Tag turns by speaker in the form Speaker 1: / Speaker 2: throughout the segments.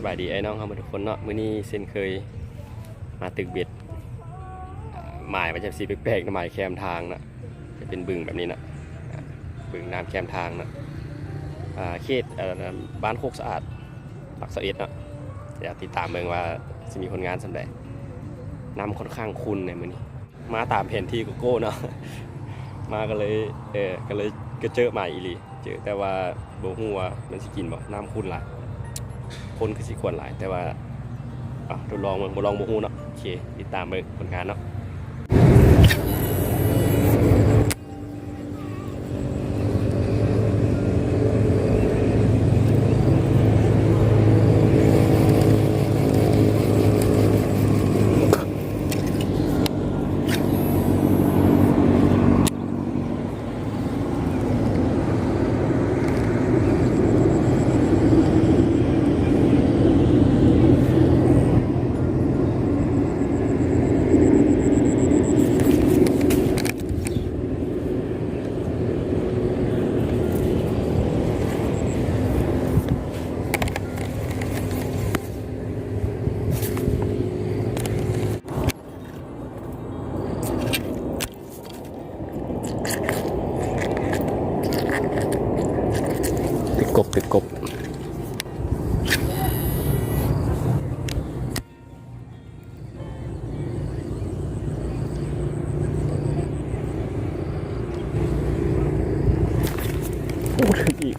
Speaker 1: บายดีไอ้น้องครับทุกคนเนาะมื้อนี้เช่นเคยมาตึกเบ็ดหมายมันจะสีแปลกๆนะหมายแคมทางนะจะเป็นบึงแบบนี้นะบึงน้ำแคมทางนะเขตบ้านโคกสะอาดหลัก11เนาะอยากติดตามเมืองว่าจะมีผลงานสำเร็จน้ำค่อนข้างขุ่นในมื้อนี้มาตามแผนที่โกโก้เนาะมาก็เลยก็เจอหมายอีหลีเจอแต่ว่าบ่ฮู้ว่ามันสิกินบ่น้ำขุ่นหลายคนคือสิควรหลายแต่ว่าทดลองมันบ่ลองบ่ฮู้เนาะโอเคติดตามเบิ่งผลงานเนาะติดกบโอ้ถึงอีก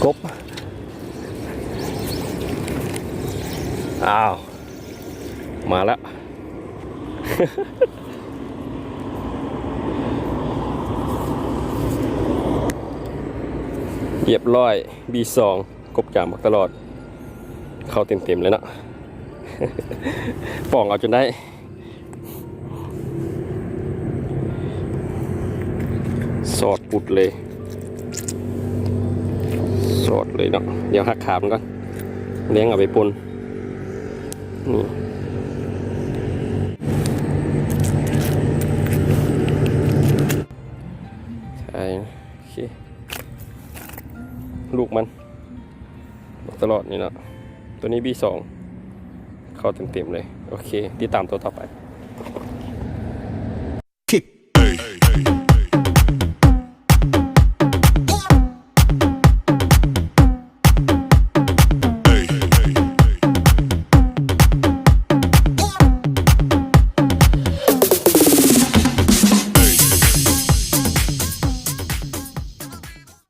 Speaker 1: กบอ้าวมาแล้ว เรียบร้อย B2 กบจามตลอดเข้าเต็มๆเลยเนาะ ป่องเอาจนได้สอดปุดเลยสอดเลยเนาะเดี๋ยวหักขามันก่อนเลี้ยงเอาไปปนนี่ใช่โอเคลูกมันตลอดนี่เนาะตัวนี้ B2 เข้าเต็มๆเลยโอเคติดตามตัวต่อไป